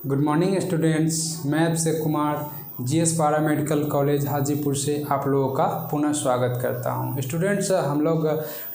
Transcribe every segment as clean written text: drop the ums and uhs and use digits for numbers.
Good morning students, मैं Abhishek Kumar GS पारा medical college Hajipur से आप लोगों का पुनः स्वागत करता हूं। स्टूडेंट्स, हम लोग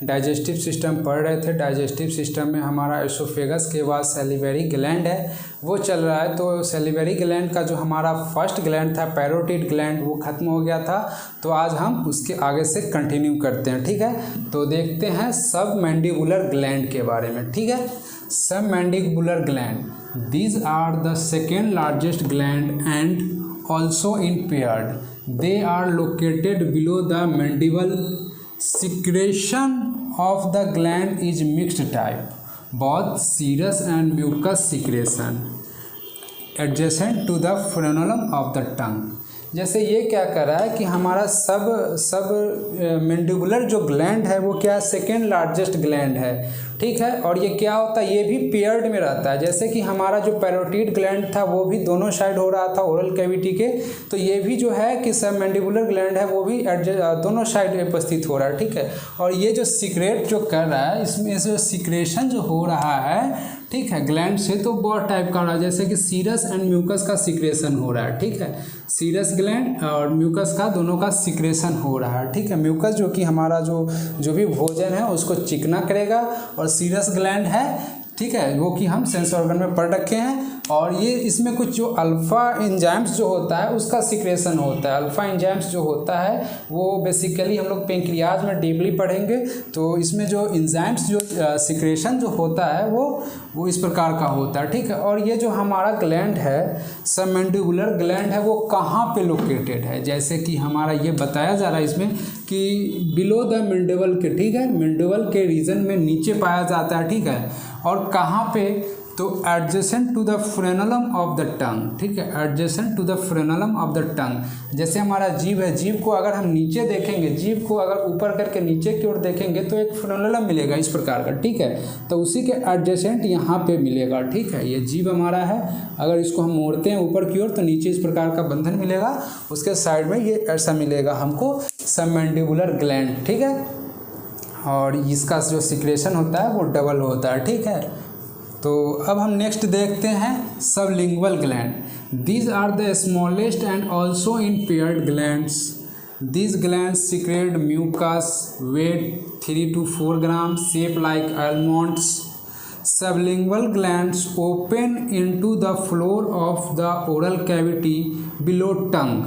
डाइजेस्टिव सिस्टम पढ़ रहे थे। डाइजेस्टिव सिस्टम में हमारा एसोफेगस के बाद सैलिवरी ग्लैंड है वो चल रहा है। तो सैलिवरी ग्लैंड का जो हमारा फर्स्ट ग्लैंड था पैरोटिड ग्लैंड वो ख़त्म हो गया था। तो आज हम उसके आगे से कंटिन्यू करते हैं, ठीक है। तो देखते हैं सब मैंडिबुलर ग्लैंड के बारे में, ठीक है। सब mandibular gland, these are the second largest gland and also in paired. They are located below the mandible. Secretion of the gland is mixed type, both serous and mucus secretion adjacent to the frenulum of the tongue. जैसे ये क्या कर रहा है कि हमारा सब mandibular जो ग्लैंड है वो क्या सेकेंड लार्जेस्ट ग्लैंड है, ठीक है। और ये क्या होता है, ये भी पेयर्ड में रहता है। जैसे कि हमारा जो पैरोटिड ग्लैंड था वो भी दोनों साइड हो रहा था ओरल कैविटी के, तो ये भी जो है कि सब मैंडिबुलर ग्लैंड है वो भी दोनों साइड उपस्थित हो रहा है, ठीक है। और ये जो सीक्रेट जो कर रहा है, इसमें जो सीक्रेशन जो हो रहा है, ठीक है, ग्लैंड से तो बहुत टाइप का हो रहा है। जैसे कि सीरस एंड म्यूकस का सीक्रेशन हो रहा है, ठीक है। सीरस ग्लैंड और म्यूकस का दोनों का सीक्रेशन हो रहा है, ठीक है। म्यूकस जो कि हमारा जो भी भोजन है उसको चिकना करेगा, और सीरस ग्लैंड है, ठीक है, वो कि हम सेंस ऑर्गन में पढ़ रखे हैं। और ये इसमें कुछ जो अल्फ़ा एंजाइम्स जो होता है उसका सीक्रेशन होता है। अल्फ़ा एंजाइम्स जो होता है वो बेसिकली हम लोग पेंक्रियाज में डीपली पढ़ेंगे। तो इसमें जो एंजाइम्स जो सीक्रेशन जो होता है वो इस प्रकार का होता है, ठीक है। और ये जो हमारा ग्लैंड है सबमैंडिबुलर ग्लैंड है वो कहाँ पे लोकेटेड है, जैसे कि हमारा ये बताया जा रहा है इसमें कि बिलो द मैंडिबल के, ठीक है, मैंडिबल के रीजन में नीचे पाया जाता है, ठीक है। और कहाँ पे, तो adjacent to the frenulum of the tongue, ठीक है, adjacent to the frenulum of the tongue. जैसे हमारा जीभ है, जीभ को अगर हम नीचे देखेंगे, जीभ को अगर ऊपर करके नीचे की ओर देखेंगे तो एक फ्रेनुलम मिलेगा इस प्रकार का, ठीक है। तो उसी के एडजेसेंट यहाँ पे मिलेगा, ठीक है। ये जीभ हमारा है, अगर इसको हम मोड़ते हैं ऊपर की ओर तो नीचे इस प्रकार का बंधन मिलेगा, उसके साइड में ये ऐसा मिलेगा हमको सबमैंडिबुलर ग्लैंड, ठीक है। और इसका जो सीक्रेशन होता है वो डबल होता है, ठीक है। तो अब हम नेक्स्ट देखते हैं sublingual gland. These are the smallest and also in paired glands. These glands secrete mucus, weight 3 to 4 gram, shape like almonds. Sublingual glands open into the floor of the oral cavity below tongue,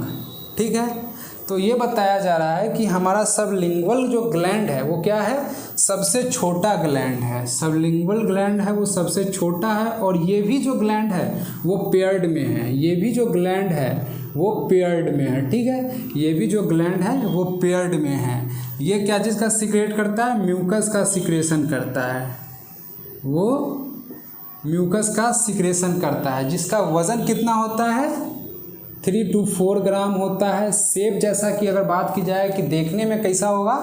ठीक है। तो ये बताया जा रहा है कि हमारा सबलिंगुअल जो ग्लैंड है वो क्या है, सबसे छोटा ग्लैंड है। सबलिंगुअल ग्लैंड है वो सबसे छोटा है, और ये भी जो ग्लैंड है वो पेयर्ड में है। ये भी जो ग्लैंड है वो पेयर्ड में है, ठीक है। ये भी जो ग्लैंड है वो पेयर्ड में है। ये क्या चीज़ का सीक्रेट करता है, म्यूकस का सीक्रेशन करता है। वो म्यूकस का सीक्रेशन करता है, जिसका वज़न कितना होता है, 3 to 4 ग्राम होता है। शेप जैसा कि अगर बात की जाए कि देखने में कैसा होगा,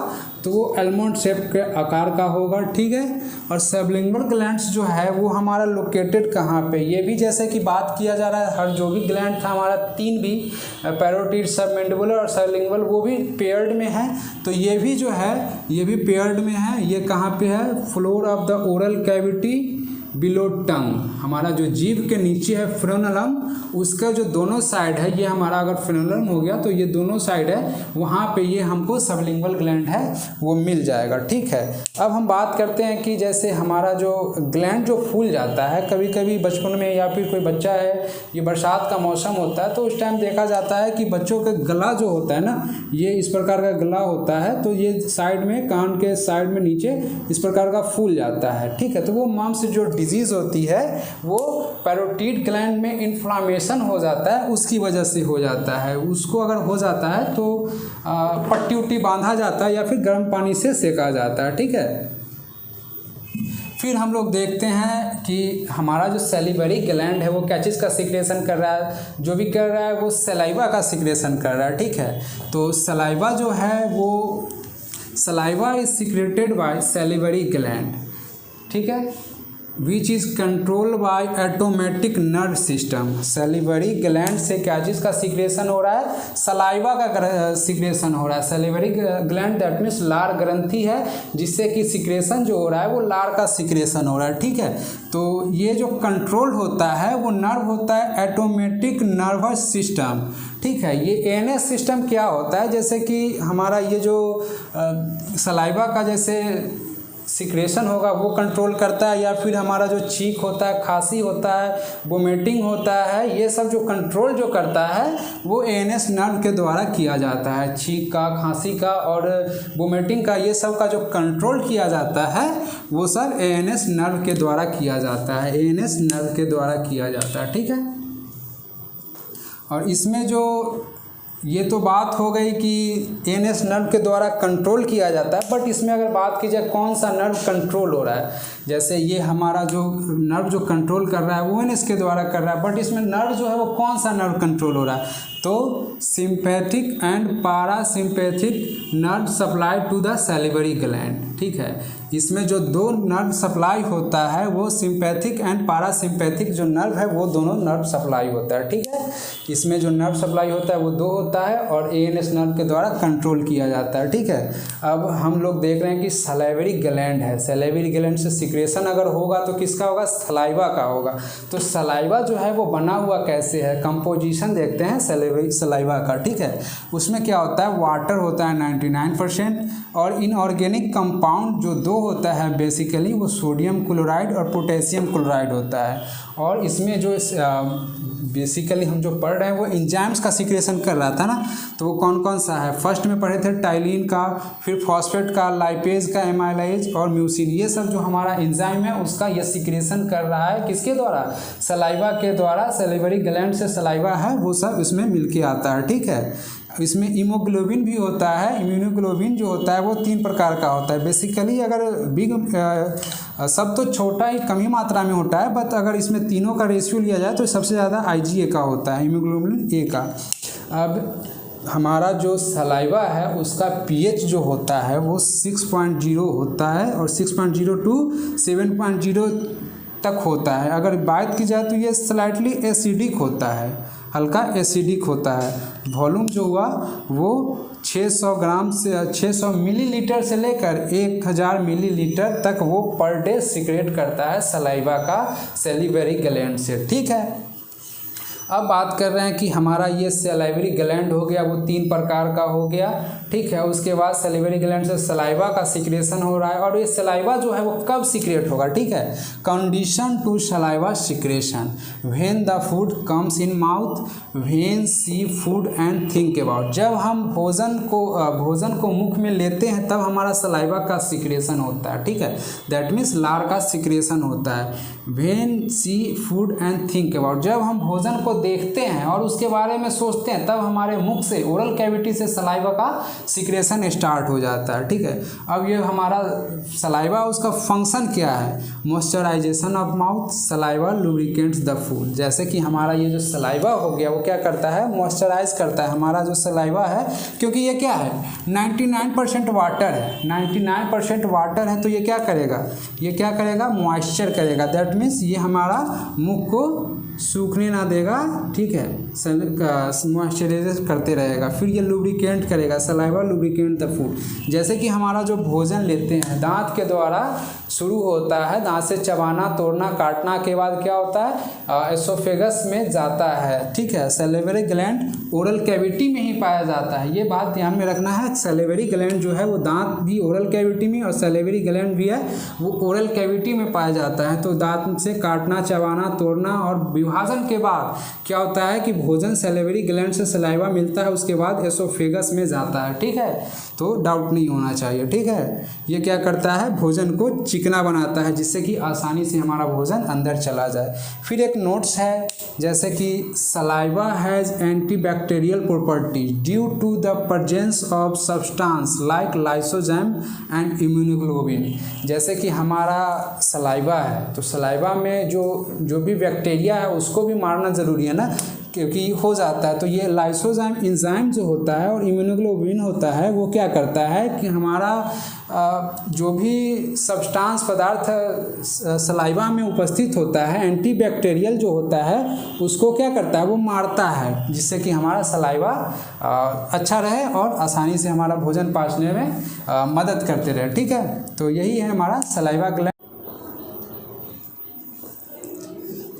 तो वो आलमंड शेप के आकार का होगा, ठीक है। और सबलिंगुअल ग्लैंड्स जो है वो हमारा लोकेटेड कहाँ पे, ये भी जैसे कि बात किया जा रहा है, हर जो भी ग्लैंड था हमारा तीन भी, पैरोटिड, सबमैंडिबुलर और सबलिंगुअल, वो भी पेयर्ड में है। तो ये भी जो है ये भी पेयर्ड में है। ये कहाँ पे है, floor of the oral cavity below tongue. हमारा जो जीभ के नीचे है फ्रेनुलम, उसका जो दोनों साइड है, ये हमारा अगर फ्रेनुलम हो गया तो ये दोनों साइड है, वहाँ पे ये हमको सबलिंगुअल ग्लैंड है वो मिल जाएगा, ठीक है। अब हम बात करते हैं कि जैसे हमारा जो ग्लैंड जो फूल जाता है कभी कभी बचपन में, या फिर कोई बच्चा है, ये बरसात का मौसम होता है तो उस टाइम देखा जाता है कि बच्चों का गला जो होता है ना, ये इस प्रकार का गला होता है। तो ये साइड में, कान के साइड में नीचे इस प्रकार का फूल जाता है, ठीक है। तो वो मम्स जो डिजीज़ होती है वो पैरोटिड ग्लैंड में इन्फ्लामेशन हो जाता है, उसकी वजह से हो जाता है। उसको अगर हो जाता है तो पट्टी उट्टी बांधा जाता है या फिर गर्म पानी से सेका जाता है, ठीक है। फिर हम लोग देखते हैं कि हमारा जो सैलिवरी ग्लैंड है वो क्या चीज़ का सीक्रेशन कर रहा है, जो भी कर रहा है वो सलाइवा का सीक्रेशन कर रहा है, ठीक है। तो सलाइवा जो है वो saliva is secreted by salivary gland, ठीक है। Which is control by automatic nerve system. Salivary gland से क्या चीज़ का सिक्रेशन हो रहा है, सलाइवा का सिक्रेशन हो रहा है। सैलिवरी ग्लैंड दैट मीन्स लार ग्रंथि है, जिससे कि सिक्रेशन जो हो रहा है वो लार का सिक्रेशन हो रहा है, ठीक है। तो ये जो कंट्रोल होता है वो नर्व होता है ऑटोमेटिक नर्वस सिस्टम, ठीक है। ये एएनएस सिस्टम क्या होता है, जैसे कि हमारा ये जो सलाइवा का जैसे सिक्रेशन होगा वो कंट्रोल करता है, या फिर हमारा जो चीख होता है, खांसी होता है, वोमिटिंग होता है, ये सब जो कंट्रोल जो करता है वो एएनएस नर्व के द्वारा किया जाता है। छींक का, खांसी का और वोमिटिंग का, ये सब का जो कंट्रोल किया जाता है वो सब एएनएस नर्व के द्वारा किया जाता है, एएनएस नर्व के द्वारा किया जाता है, ठीक है। और इसमें जो ये तो बात हो गई कि एएनएस नर्व के द्वारा कंट्रोल किया जाता है, बट इसमें अगर बात की जाए कौन सा नर्व कंट्रोल हो रहा है, जैसे ये हमारा जो नर्व जो कंट्रोल कर रहा है वो एएनएस के द्वारा कर रहा है, बट इसमें नर्व जो है वो कौन सा नर्व कंट्रोल हो रहा है, तो sympathetic and parasympathetic nerve supply to the salivary gland, ठीक है। इसमें जो दो नर्व सप्लाई होता है वो सिंपैथिक एंड पारासिम्पैथिक जो नर्व है वो दोनों नर्व सप्लाई होता है, ठीक है। इसमें जो नर्व सप्लाई होता है वो दो होता है और एएनएस नर्व के द्वारा कंट्रोल किया जाता है, ठीक है। अब हम लोग देख रहे हैं कि सलाइवरी ग्लैंड है, सलाइवरी ग्लैंड से सिक्रेशन अगर होगा तो किसका होगा, सलाइवा का होगा। तो सलाइवा जो है वो बना हुआ कैसे है, कंपोजिशन देखते हैं सलाइवा का, ठीक है। उसमें क्या होता है, वाटर होता है 99% और इनऑर्गेनिक कंपाउंड जो दो होता है बेसिकली वो सोडियम क्लोराइड और पोटेशियम क्लोराइड होता है। और इसमें जो बेसिकली हम जो पढ़ रहे हैं वो एंजाइम्स का सिक्रेशन कर रहा था ना, तो वो कौन कौन सा है, फर्स्ट में पढ़े थे टाइलिन का, फिर फॉस्फेट का, लाइपेज का, एमाइलेज और म्यूसिन, ये सब जो हमारा एंजाइम है उसका ये सिक्रेशन कर रहा है, किसके द्वारा, सलाइवा के द्वारा। सैलिवरी ग्लैंड से सलाइवा है वो सब इसमें मिलके आता है, ठीक है। इसमें हीमोग्लोबिन भी होता है, इम्यूनोग्लोबिन जो होता है वो 3 प्रकार का होता है बेसिकली। अगर बिग सब तो छोटा ही कम ही मात्रा में होता है, बट अगर इसमें तीनों का रेशियो लिया जाए तो सबसे ज़्यादा IgA का होता है, हीमोग्लोबिन ए का। अब हमारा जो सलाइवा है उसका pH जो होता है वो 6.0 होता है और 6.0 टू 7.0 तक होता है। अगर बात की जाए तो ये स्लाइटली एसिडिक होता है, हल्का एसिडिक होता है। वॉल्यूम जो हुआ वो 600 ग्राम से 600 मिलीलीटर से लेकर 1000 मिलीलीटर तक वो पर डे सीक्रेट करता है सलाइवा का सैलिवरी ग्लैंड से, ठीक है। अब बात कर रहे हैं कि हमारा ये सैलिवरी ग्लैंड हो गया वो 3 प्रकार का हो गया, ठीक है। उसके बाद सैलिवरी ग्लैंड से सलाइवा का सिक्रेशन हो रहा है और ये सलाइवा जो है वो कब सिक्रेट होगा, ठीक है। Condition to saliva secretion when the food comes in mouth, when see food and think about. जब हम भोजन को मुख में लेते हैं तब हमारा सलाइवा का सिक्रेशन होता है, ठीक है। दैट मीन्स लार का सिक्रेशन होता है। When see food and think about, जब हम भोजन को देखते हैं और उसके बारे में सोचते हैं तब हमारे मुख से ओरल कैविटी से सलाइवा का सिक्रेशन स्टार्ट हो जाता है, ठीक है। अब ये हमारा सलाइवा उसका फंक्शन क्या है, moisturisation of mouth, saliva lubricates the food. जैसे कि हमारा ये जो सलाइवा हो गया वो क्या करता है, मॉइस्चराइज करता है हमारा जो सलाइवा है, क्योंकि ये क्या है 99% वाटर है, 99% वाटर है, तो ये क्या करेगा, ये क्या करेगा, मॉइस्चर करेगा। दैट मीन्स ये हमारा मुख को सूखने ना देगा, ठीक है, मॉइस्चराइज करते रहेगा। फिर ये लुब्रिकेंट करेगा, सलाइवा लुब्रिकेंट द फूड। जैसे कि हमारा जो भोजन लेते हैं दांत के द्वारा शुरू होता है, दांत से चबाना, तोड़ना, काटना के बाद क्या होता है, एसोफेगस में जाता है, ठीक है। सैलिवरी ग्लैंड ओरल कैविटी में ही पाया जाता है, ये बात ध्यान में रखना है। सैलिवरी ग्लैंड जो है वो दांत भी ओरल कैविटी में और सैलिवरी ग्लैंड भी है वो ओरल कैविटी में पाया जाता है। तो दांत से काटना, चबाना, तोड़ना और विभाजन के बाद क्या होता है कि भोजन सैलिवरी ग्लैंड से सलाइवा मिलता है, उसके बाद एसोफेगस में जाता है, ठीक है। तो डाउट नहीं होना चाहिए, ठीक है। ये क्या करता है, भोजन को चिकना बनाता है जिससे कि आसानी से हमारा भोजन अंदर चला जाए। फिर एक नोट्स है, जैसे कि saliva has antibacterial property due to the presence of substance like lysozyme and immunoglobin. जैसे कि हमारा सलाइवा है तो सलाइवा में जो भी बैक्टीरिया है उसको भी मारना ज़रूरी है ना, क्योंकि हो जाता है। तो ये लाइसोजाइम एंजाइम जो होता है और इम्यूनोग्लोबुलिन होता है वो क्या करता है कि हमारा जो भी सब्सटेंस पदार्थ सलाइवा में उपस्थित होता है, एंटीबैक्टीरियल जो होता है उसको क्या करता है, वो मारता है, जिससे कि हमारा सलाइवा अच्छा रहे और आसानी से हमारा भोजन पाचने में मदद करते रहे। ठीक है, तो यही है हमारा सलाइवा ग्लैंड।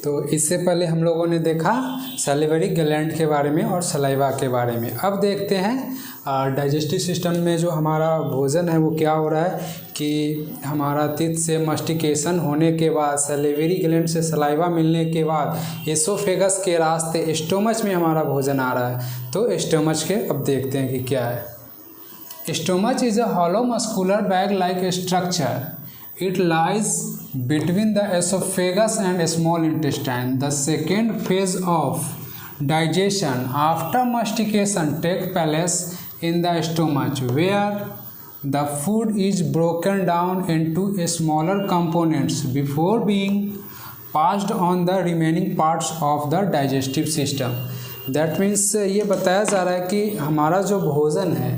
तो इससे पहले हम लोगों ने देखा सैलिवरी ग्लैंड के बारे में और सलाइवा के बारे में। अब देखते हैं डाइजेस्टिव सिस्टम में जो हमारा भोजन है वो क्या हो रहा है कि हमारा तित से मस्टिकेशन होने के बाद, सैलिवरी ग्लैंड से सलाइवा मिलने के बाद एसोफेगस के रास्ते स्टोमच में हमारा भोजन आ रहा है। तो स्टोमच के अब देखते हैं कि क्या है। Stomach is a hollow muscular bag like structure. It lies between the esophagus and small intestine. The second phase of digestion after mastication takes place in the stomach, where the food is broken down into smaller components before being passed on the remaining parts of the digestive system. That means ये बताया जा रहा है कि हमारा जो भोजन है,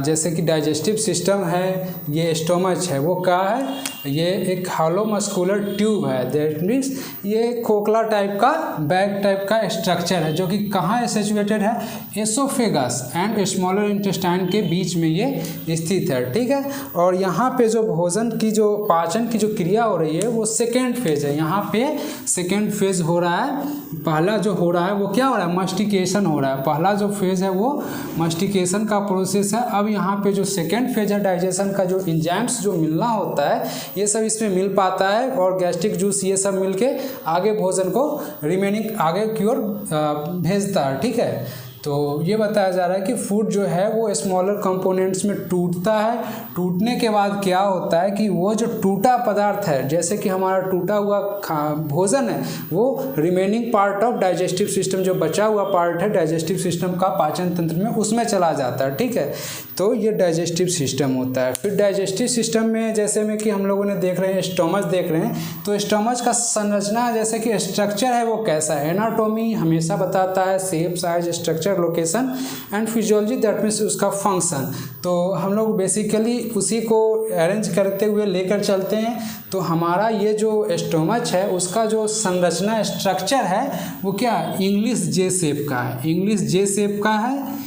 जैसे कि डाइजेस्टिव सिस्टम है, ये स्टोमच है, वो क्या है, ये एक हॉलो मस्कुलर ट्यूब है। दैट मीन्स ये खोखला टाइप का, बैग टाइप का स्ट्रक्चर है, जो कि कहाँ सिचुएटेड है, एसोफेगस एंड स्मॉलर इंटेस्टाइन के बीच में ये स्थित है। ठीक है, और यहाँ पे जो भोजन की जो पाचन की जो क्रिया हो रही है वो सेकेंड फेज है। यहाँ पे सेकेंड फेज हो रहा है। पहला जो हो रहा है वो क्या हो रहा है, मस्टिकेशन हो रहा है। पहला जो फेज है वो मस्टिकेशन का प्रोसेस है। अब यहाँ पे जो सेकेंड फेज है डाइजेशन का, जो एंजाइम्स जो मिलना होता है ये सब इसमें मिल पाता है और गैस्ट्रिक जूस ये सब मिलके आगे भोजन को रिमेनिंग आगे की ओर भेजता है। ठीक है, तो ये बताया जा रहा है कि फूड जो है वो स्मॉलर कंपोनेंट्स में टूटता है। टूटने के बाद क्या होता है कि वो जो टूटा पदार्थ है, जैसे कि हमारा टूटा हुआ भोजन है, वो remaining part of digestive system, जो बचा हुआ पार्ट है डाइजेस्टिव सिस्टम का पाचन तंत्र में, उसमें चला जाता है। ठीक है, तो ये डाइजेस्टिव सिस्टम होता है। फिर डाइजेस्टिव सिस्टम में जैसे में कि हम लोगों ने देख रहे हैं स्टोमच देख रहे हैं, तो स्टोमच का संरचना जैसे कि स्ट्रक्चर है वो कैसा है, एनाटॉमी हमेशा बताता है, shape, size, structure, location and physiology, that means उसका फंक्शन। तो हम लोग बेसिकली उसी को अरेंज करते हुए लेकर चलते हैं। तो हमारा ये जो स्टोमच है उसका जो संरचना स्ट्रक्चर है वो क्या, इंग्लिश जे शेप का है। इंग्लिश जे शेप का है।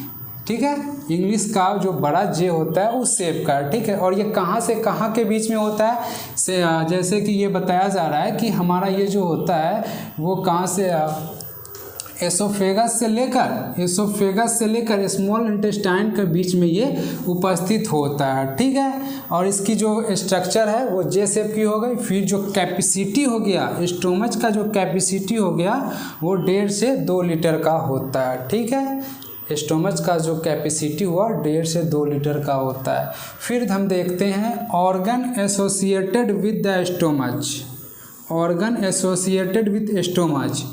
ठीक है, इंग्लिश का जो बड़ा जे होता है उस शेप का। ठीक है, और ये कहाँ से कहाँ के बीच में होता है, से जैसे कि ये बताया जा रहा है कि हमारा ये जो होता है वो कहाँ से, एसोफेगस से लेकर स्मॉल इंटेस्टाइन के बीच में ये उपस्थित होता है। ठीक है, और इसकी जो स्ट्रक्चर है वो जे शेप की हो गई। फिर जो कैपेसिटी हो गया, स्टोमच का जो कैपेसिटी हो गया वो 1.5 से 2 लीटर का होता है। ठीक है, स्टोमच का जो कैपेसिटी हुआ 1.5 से 2 लीटर का होता है। फिर हम देखते हैं organ associated with the stomach. Organ associated with stomach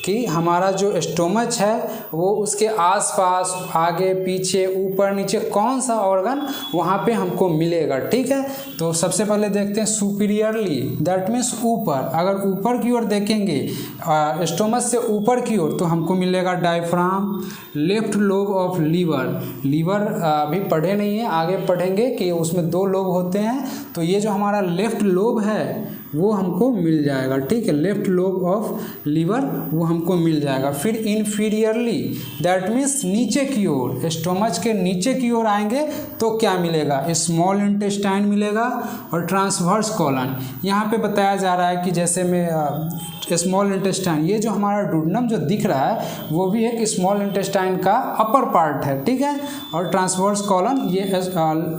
कि हमारा जो स्टोमच है वो उसके आसपास, आगे पीछे, ऊपर नीचे कौन सा ऑर्गन वहाँ पे हमको मिलेगा। ठीक है, तो सबसे पहले देखते हैं सुपीरियरली, दैट मीन्स ऊपर। अगर ऊपर की ओर देखेंगे स्टोमच से ऊपर की ओर तो हमको मिलेगा diaphragm, left lobe of liver. Liver अभी पढ़े नहीं है, आगे पढ़ेंगे कि उसमें 2 लोब होते हैं। तो ये जो हमारा लेफ्ट लोब है वो हमको मिल जाएगा। ठीक है, लेफ्ट लोब ऑफ लीवर वो हमको मिल जाएगा। फिर इन्फीरियरली, दैट मीन्स नीचे की ओर, स्टोमच के नीचे की ओर आएंगे तो क्या मिलेगा, स्मॉल इंटेस्टाइन मिलेगा और ट्रांसवर्स कॉलन। यहाँ पे बताया जा रहा है कि जैसे में स्मॉल इंटेस्टाइन, ये जो हमारा डुडनम जो दिख रहा है वो भी एक स्मॉल इंटेस्टाइन का अपर पार्ट है। ठीक है, और ट्रांसवर्स कॉलन ये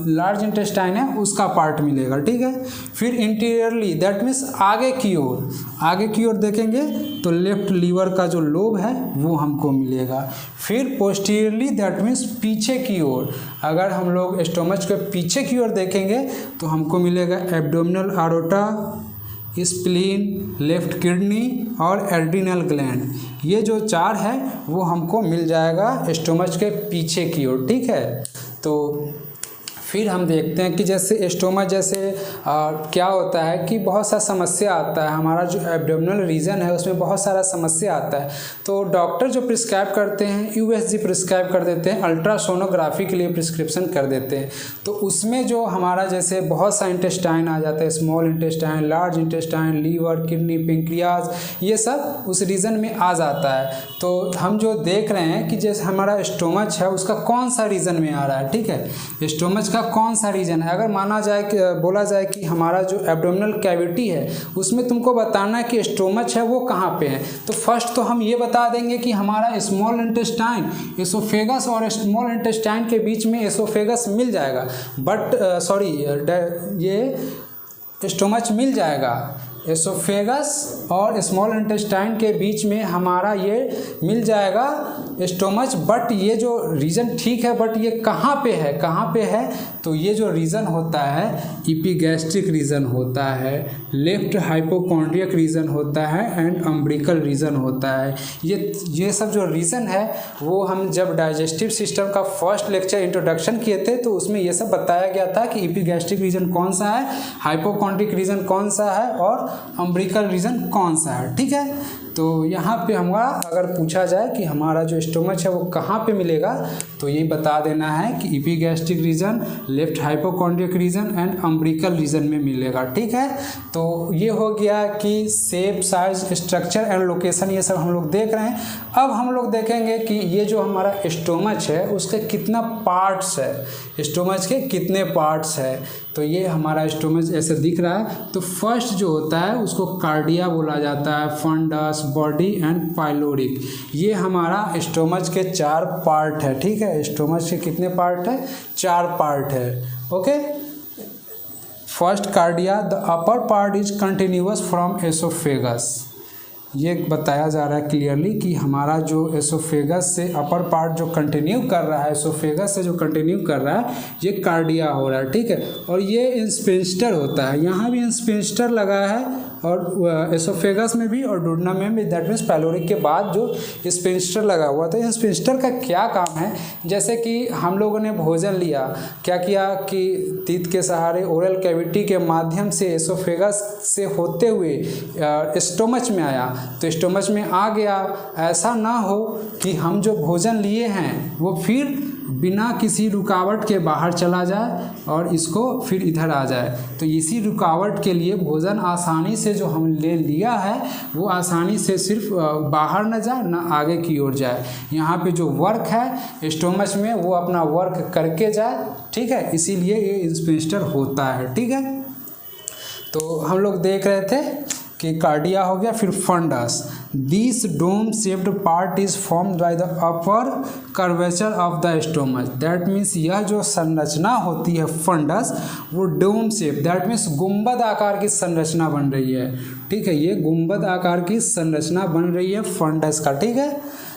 लार्ज इंटेस्टाइन है उसका पार्ट मिलेगा। ठीक है, फिर इंटीरियरली, दैट मीन्स आगे की ओर देखेंगे तो लेफ्ट लीवर का जो लोब है वो हमको मिलेगा। फिर पोस्टीरियरली, दैट मीन्स पीछे की ओर, अगर हम लोग स्टोमच के पीछे की ओर देखेंगे तो हमको मिलेगा एब्डोमिनल आरोटा, स्प्लीन, लेफ्ट किडनी और एड्रिनल ग्लैंड। ये जो 4 है वो हमको मिल जाएगा स्टोमच के पीछे की ओर। ठीक है, तो फिर हम देखते हैं कि जैसे स्टोमच जैसे क्या होता है कि बहुत सा समस्या आता है, हमारा जो एब्डोमिनल रीजन है उसमें बहुत सारा समस्या आता है। तो डॉक्टर जो प्रिस्क्राइब करते हैं यूएसजी प्रिस्क्राइब कर देते हैं, अल्ट्रासोनोग्राफी के लिए प्रिस्क्रिप्शन कर देते हैं। तो उसमें जो हमारा जैसे बहुत सा इंटेस्टाइन आ जाता है, small intestine, large intestine, liver, kidney, pancreas, ये सब उस रीजन में आ जाता है। तो हम जो देख रहे हैं कि जैसे हमारा स्टोमच है उसका कौन सा रीजन में आ रहा है, ठीक है, स्टोमच का कौन सा रीजन है। अगर माना जाए कि बोला जाए कि हमारा जो एब्डोमिनल कैविटी है उसमें तुमको बताना है कि स्टोमच है वो कहाँ पे है। तो फर्स्ट तो हम ये बता देंगे कि हमारा स्मॉल इंटेस्टाइन, एसोफेगस और स्मॉल इंटेस्टाइन के बीच में एसोफेगस मिल जाएगा, बट ये स्टोमच मिल जाएगा। एसोफेगस और स्मॉल इंटेस्टाइन के बीच में हमारा ये मिल जाएगा स्टोमच, बट ये जो रीजन ठीक है, बट ये कहाँ पे है, कहाँ पे है। तो ये जो रीजन होता है इपीगैस्ट्रिक रीजन होता है, लेफ्ट हाइपोकॉन्ड्रियक रीजन होता है एंड अम्ब्रिकल रीजन होता है। ये सब जो रीजन है वो हम जब डाइजेस्टिव सिस्टम का फर्स्ट लेक्चर इंट्रोडक्शन किए थे तो उसमें ये सब बताया गया था कि इपीगैस्ट्रिक रीजन कौन सा है, हाइपोकॉन्ड्रिक रीजन कौन सा है और अम्ब्रिकल रीजन कौन सा है, ठीक है। तो यहाँ पे हमारा अगर पूछा जाए कि हमारा जो स्टोमच है वो कहाँ पे मिलेगा तो ये बता देना है कि epigastric region, left hypochondriac region and umbilical region में मिलेगा, ठीक है। तो ये हो गया कि shape, size, structure and location, ये सब हम लोग देख रहे हैं। अब हम लोग देखेंगे कि ये जो हमारा स्टोमच है उसके कितना पार्ट्स है, स्टोमच के कितने पार्ट्स है। तो ये हमारा स्टोमच ऐसे दिख रहा है। तो फर्स्ट जो होता है उसको कार्डिया बोला जाता है, फंडस, बॉडी एंड पाइलोरिक। ये हमारा स्टोमच के 4 पार्ट है, ठीक है। स्टोमच के कितने पार्ट है, 4 पार्ट है, okay. First cardia, the upper part is continuous from oesophagus. ये बताया जा रहा है क्लियरली कि हमारा जो एसोफेगस से अपर पार्ट जो कंटिन्यू कर रहा है, एसोफेगस से जो कंटिन्यू कर रहा है ये कार्डिया हो रहा है, ठीक है। और ये इंस्पिंस्टर होता है, यहाँ भी इंस्पिंस्टर लगा है और एसोफेगस में भी और डुोडेनम में भी, दैट मीन्स पाइलोरिक के बाद जो स्पिंस्टर लगा हुआ। तो स्पिंस्टर का क्या काम है, जैसे कि हम लोगों ने भोजन लिया, क्या किया कि तीत के सहारे ओरल कैविटी के माध्यम से एसोफेगस से होते हुए स्टोमच में आया, तो स्टोमच में आ गया। ऐसा ना हो कि हम जो भोजन लिए हैं वो फिर बिना किसी रुकावट के बाहर चला जाए और इसको फिर इधर आ जाए। तो इसी रुकावट के लिए भोजन आसानी से जो हम ले लिया है वो आसानी से सिर्फ बाहर न जाए ना आगे की ओर जाए। यहाँ पे जो वर्क है स्टोमच में वो अपना वर्क करके जाए, ठीक है, इसीलिए ये स्पिंस्टर होता है, ठीक है। तो हम लोग देख रहे थे कि कार्डिया हो गया, फिर fundus. This dome shaped part is formed by the upper curvature of the stomach. That means यह जो संरचना होती है फंडस वो डोम शेप, दैट मीन्स गुंबद आकार की संरचना बन रही है, ठीक है। ये गुंबद आकार की संरचना बन रही है फंडस का, ठीक है।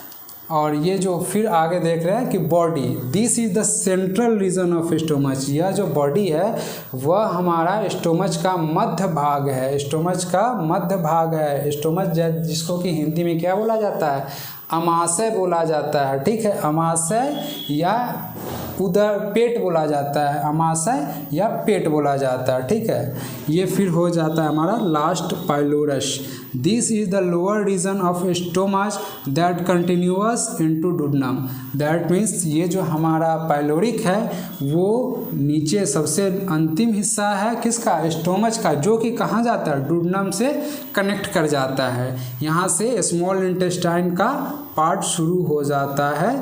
और ये जो फिर आगे देख रहे हैं कि body, this is the central region of stomach. यह जो बॉडी है वह हमारा स्टोमच का मध्य भाग है, स्टोमच का मध्य भाग है। स्टोमच जिसको कि हिंदी में क्या बोला जाता है, अमाशय बोला जाता है, ठीक है। अमाशय या उदर पेट बोला जाता है, अमाशय या पेट बोला जाता है, ठीक है। ये फिर हो जाता है हमारा last pylorus. This is the lower region of stomach that continuous into duodenum. That means ये जो हमारा पाइलोरिक है वो नीचे सबसे अंतिम हिस्सा है किसका, स्टोमच का, जो कि कहाँ जाता है, डुोडेनम से कनेक्ट कर जाता है। यहाँ से स्मॉल इंटेस्टाइन का पार्ट शुरू हो जाता है,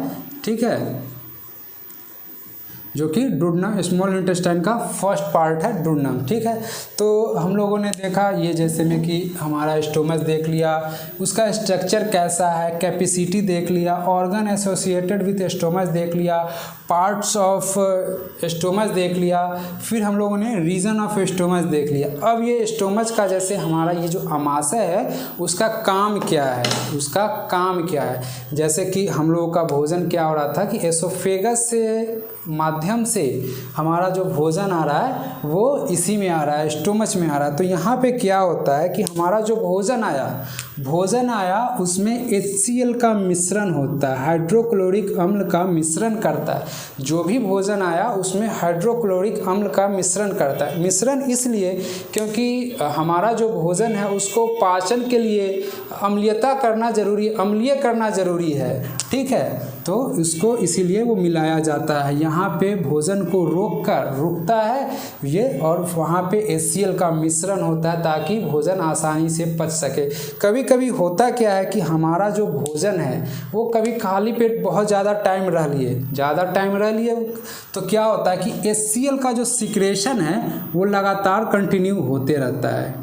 ठीक है, जो कि डुोडेनम, स्मॉल इंटेस्टाइन का फर्स्ट पार्ट है डुोडेनम, ठीक है। तो हम लोगों ने देखा ये जैसे में कि हमारा स्टोमच देख लिया, उसका स्ट्रक्चर कैसा है, कैपेसिटी देख लिया, ऑर्गन एसोसिएटेड विथ स्टोमच देख लिया, पार्ट्स ऑफ स्टोमच देख लिया, फिर हम लोगों ने रीजन ऑफ स्टोमच देख लिया। अब ये स्टोमच का जैसे हमारा ये जो अमाशय है उसका काम क्या है, उसका काम क्या है। जैसे कि हम लोगों का भोजन क्या हो रहा था कि एसोफेगस से माध्यम से हमारा जो भोजन आ रहा है वो इसी में आ रहा है, स्टोमच में आ रहा है। तो यहाँ पे क्या होता है कि हमारा जो भोजन आया भोजन आया उसमें HCl का मिश्रण होता है, हाइड्रोक्लोरिक अम्ल का मिश्रण करता है। जो भी भोजन आया उसमें हाइड्रोक्लोरिक अम्ल का मिश्रण करता है। मिश्रण इसलिए क्योंकि हमारा जो भोजन है उसको पाचन के लिए अम्लीयता करना जरूरी, अम्लीय करना ज़रूरी है, ठीक है। तो इसको इसीलिए वो मिलाया जाता है। यहाँ पे भोजन को रुकता है ये, और वहाँ पे HCl का मिश्रण होता है ताकि भोजन आसानी से पच सके। कभी कभी होता क्या है कि हमारा जो भोजन है वो कभी खाली पेट बहुत ज़्यादा टाइम रह लिए तो क्या होता है कि HCl का जो सिक्रेशन है वो लगातार कंटिन्यू होते रहता है,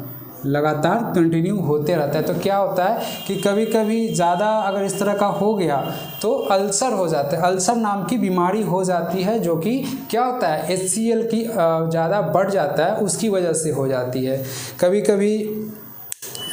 तो क्या होता है कि कभी कभी ज़्यादा अगर इस तरह का हो गया तो अल्सर हो जाता है, अल्सर नाम की बीमारी हो जाती है, जो कि क्या होता है HCl की ज़्यादा बढ़ जाता है, उसकी वजह से हो जाती है। कभी कभी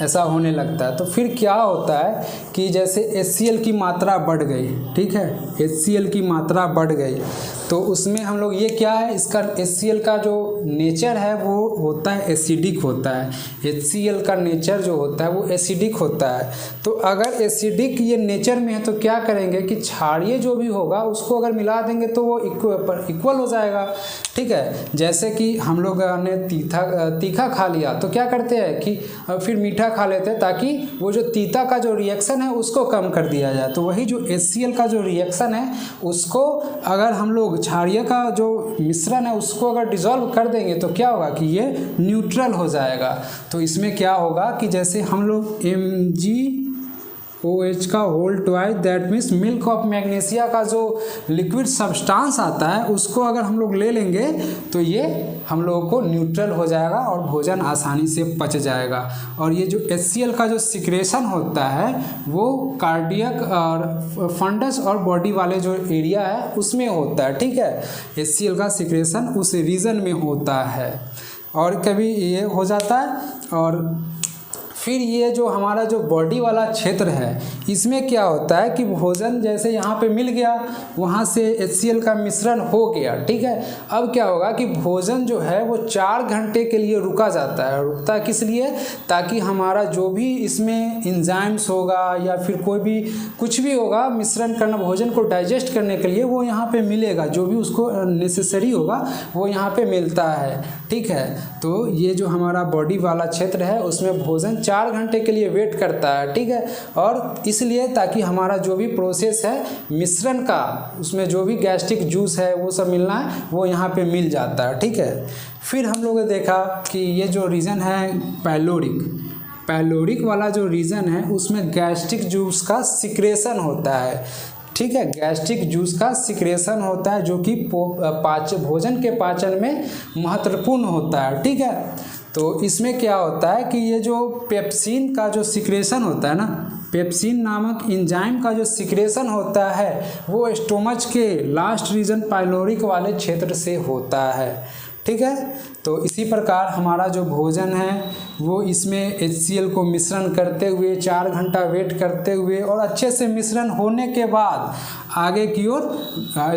ऐसा होने लगता है। तो फिर क्या होता है कि जैसे HCl की मात्रा बढ़ गई, ठीक है, HCl की मात्रा बढ़ गई तो उसमें हम लोग ये क्या है, इसका HCl का जो नेचर है वो होता है एसिडिक होता है। HCl का नेचर जो होता है वो एसिडिक होता है। तो अगर एसिडिक ये नेचर में है तो क्या करेंगे कि क्षारीय जो भी होगा उसको अगर मिला देंगे तो वो इक्वल हो जाएगा, ठीक है। जैसे कि हम लोग ने तीखा खा लिया तो क्या करते हैं कि फिर मीठा खा लेते हैं ताकि वो जो तीता का जो रिएक्शन है उसको कम कर दिया जाए। तो वही जो HCl का जो रिएक्शन है उसको अगर हम लोग क्षारीय का जो मिश्रण है उसको अगर डिसॉल्व कर देंगे तो क्या होगा कि ये न्यूट्रल हो जाएगा। तो इसमें क्या होगा कि जैसे हम लोग MgOH का whole twice, that means milk of magnesia का जो लिक्विड सब्सटेंस आता है उसको अगर हम लोग ले लेंगे तो ये हम लोगों को न्यूट्रल हो जाएगा और भोजन आसानी से पच जाएगा। और ये जो HCl का जो सिक्रेशन होता है वो कार्डियक और फंडस और बॉडी वाले जो एरिया है उसमें होता है, ठीक है। HCl का सिक्रेशन उस रीजन में होता है और कभी ये हो जाता है। और फिर ये जो हमारा जो बॉडी वाला क्षेत्र है इसमें क्या होता है कि भोजन जैसे यहाँ पे मिल गया, वहाँ से HCl का मिश्रण हो गया, ठीक है। अब क्या होगा कि भोजन जो है वो 4 घंटे के लिए रुका जाता है। रुकता किस लिए, ताकि हमारा जो भी इसमें इंजाइम्स होगा या फिर कोई भी कुछ भी होगा मिश्रण करना, भोजन को डाइजेस्ट करने के लिए वो यहाँ पे मिलेगा, जो भी उसको नेसेसरी होगा वो यहाँ पे मिलता है, ठीक है। तो ये जो हमारा बॉडी वाला क्षेत्र है उसमें भोजन 4 घंटे के लिए वेट करता है, ठीक है। और इसलिए ताकि हमारा जो भी प्रोसेस है मिश्रण का, उसमें जो भी गैस्ट्रिक जूस है वो सब मिलना है वो यहाँ पे मिल जाता है, ठीक है। फिर हम लोगों ने देखा कि ये जो रीजन है पैलोरिक वाला जो रीजन है उसमें गैस्ट्रिक जूस का सिक्रेशन होता है, ठीक है। गैस्ट्रिक जूस का सिक्रेशन होता है जो कि भोजन के पाचन में महत्वपूर्ण होता है, ठीक है। तो इसमें क्या होता है कि ये जो पेप्सिन का जो सिक्रेशन होता है ना, पेप्सिन नामक एंजाइम का जो सिक्रेशन होता है वो स्टोमच के लास्ट रीजन पाइलोरिक वाले क्षेत्र से होता है, ठीक है। तो इसी प्रकार हमारा जो भोजन है वो इसमें HCl को मिश्रण करते हुए 4 घंटा वेट करते हुए और अच्छे से मिश्रण होने के बाद आगे की ओर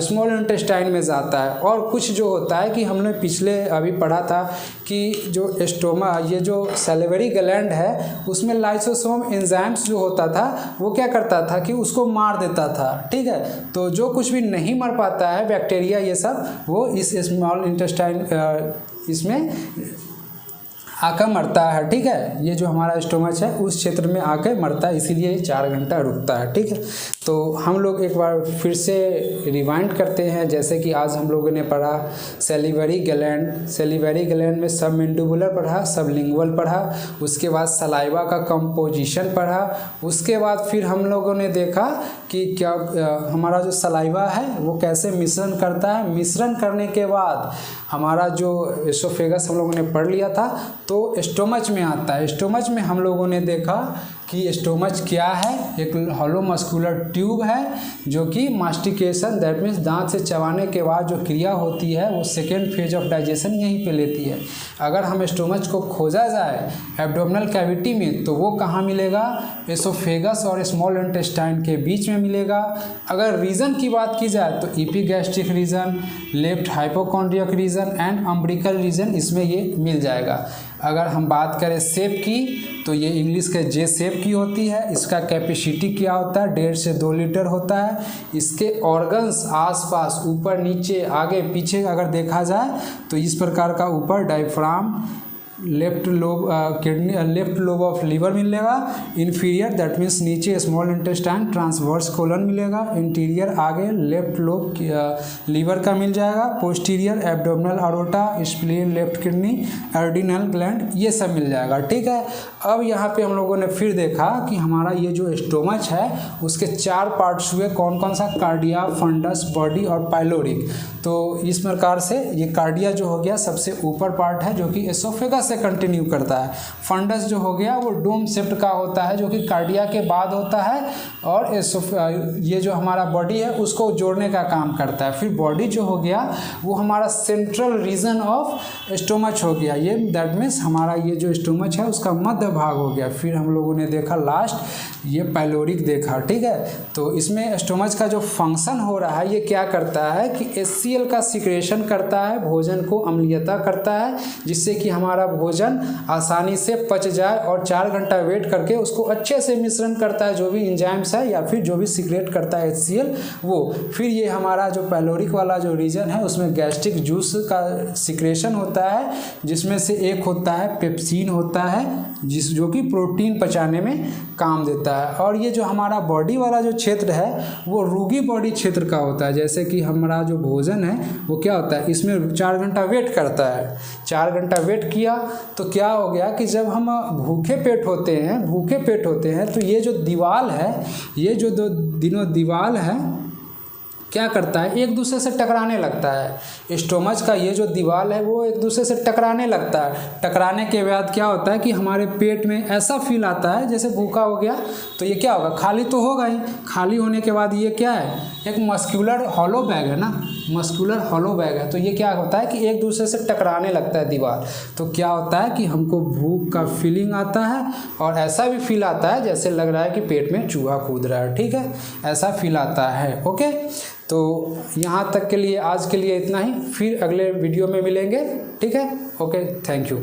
स्मॉल इंटेस्टाइन में जाता है। और कुछ जो होता है कि हमने पिछले अभी पढ़ा था कि जो ये जो सैलिवरी ग्लैंड है उसमें लाइसोसोम एंजाइम्स जो होता था वो क्या करता था कि उसको मार देता था, ठीक है। तो जो कुछ भी नहीं मर पाता है बैक्टीरिया ये सब, वो इस स्मॉल इंटेस्टाइन इसमें आकर मरता है, ठीक है। ये जो हमारा स्टोमच है उस क्षेत्र में आकर मरता है, इसीलिए 4 घंटा रुकता है, ठीक है। तो हम लोग एक बार फिर से रिवाइंड करते हैं। जैसे कि आज हम लोगों ने पढ़ा सैलिवरी ग्लैंड में सब मैंडिबुलर पढ़ा, सब लिंगुअल पढ़ा, उसके बाद सलाइवा का कंपोजिशन पढ़ा, उसके बाद फिर हम लोगों ने देखा कि क्या हमारा जो सलाइवा है वो कैसे मिश्रण करता है। मिश्रण करने के बाद हमारा जो एसोफेगस हम लोगों ने पढ़ लिया था तो स्टोमच में आता है। स्टोमच में हम लोगों ने देखा कि स्टोमच क्या है, एक हॉलो मस्कुलर ट्यूब है जो कि मास्टिकेशन, दैट मीन्स दांत से चबाने के बाद जो क्रिया होती है वो सेकेंड फेज ऑफ डाइजेशन यहीं पे लेती है। अगर हम स्टोमच को खोजा जाए एब्डोमिनल कैविटी में तो वो कहाँ मिलेगा, एसोफेगस और स्मॉल इंटेस्टाइन के बीच में मिलेगा। अगर रीजन की बात की जाए तो epigastric region, left hypochondriac region and umbilical region इसमें ये मिल जाएगा। अगर हम बात करें शेप की तो ये इंग्लिश के जे शेप की होती है। इसका कैपेसिटी क्या होता है, 1.5 से 2 लीटर होता है। इसके ऑर्गन्स आसपास ऊपर नीचे आगे पीछे अगर देखा जाए तो इस प्रकार का ऊपर diaphragm, left lobe kidney, left lobe of liver मिलेगा। इन्फीरियर दैट मीन्स नीचे स्मॉल इंटेस्टाइन, ट्रांसवर्स कोलन मिलेगा। इंटीरियर आगे लेफ्ट लोब लीवर का मिल जाएगा। Posterior abdominal aorta, spleen, left kidney, adrenal gland, ये सब मिल जाएगा। ठीक है, अब यहाँ पे हम लोगों ने फिर देखा कि हमारा ये जो स्टोमच है उसके 4 पार्ट्स हुए। कौन कौन सा, कार्डिया, फंडस, बॉडी और पाइलोरिक। तो इस प्रकार से ये कार्डिया जो हो गया सबसे ऊपर पार्ट है जो कि एसोफेगस से कंटिन्यू करता है। फंडस जो हो गया वो डोम शेप्ड का होता है जो कि कार्डिया के बाद होता है, और ये जो हमारा बॉडी है उसको जोड़ने का काम करता है। फिर बॉडी जो हो गया वो हमारा सेंट्रल रीजन ऑफ स्टोमच हो गया, ये दैट मीन्स हमारा ये जो स्टोमच है उसका मध्य भाग हो गया। फिर हम लोगों ने देखा लास्ट ये पाइलोरिक देखा। ठीक है, तो इसमें स्टोमच का जो फंक्शन हो रहा है ये क्या करता है कि HCl का सिक्रेशन करता है, भोजन को अम्लीयता करता है जिससे कि हमारा भोजन आसानी से पच जाए, और 4 घंटा वेट करके उसको अच्छे से मिश्रण करता है जो भी इंजाइम्स है या फिर जो भी सीक्रेट करता है HCl वो। फिर ये हमारा जो पाइलोरिक वाला जो रीजन है उसमें गैस्ट्रिक जूस का सिक्रेशन होता है, जिसमें से एक होता है पेप्सिन होता है जो कि प्रोटीन पचाने में काम देता है। और ये जो हमारा बॉडी वाला जो क्षेत्र है वो रूगी बॉडी क्षेत्र का होता है। जैसे कि हमारा जो भोजन है वो क्या होता है, इसमें 4 घंटा वेट करता है। 4 घंटा वेट किया तो क्या हो गया कि जब हम भूखे पेट होते हैं तो ये जो दीवाल है, ये जो दोनों दीवाल है क्या करता है, एक दूसरे से टकराने लगता है। स्टोमच का ये जो दीवार है वो एक दूसरे से टकराने लगता है। टकराने के बाद क्या होता है कि हमारे पेट में ऐसा फील आता है जैसे भूखा हो गया, तो ये क्या होगा, खाली तो होगा ही। खाली होने के बाद ये क्या है, एक मस्कुलर हॉलो बैग है ना, मस्कुलर हॉलो बैग है। तो ये क्या होता है कि एक दूसरे से टकराने लगता है दीवार, तो क्या होता है कि हमको भूख का फीलिंग आता है, और ऐसा भी फील आता है जैसे लग रहा है कि पेट में चूहा कूद रहा है। ठीक है, ऐसा फील आता है। ओके, तो यहाँ तक के लिए आज के लिए इतना ही, फिर अगले वीडियो में मिलेंगे। ठीक है, ओके, थैंक यू।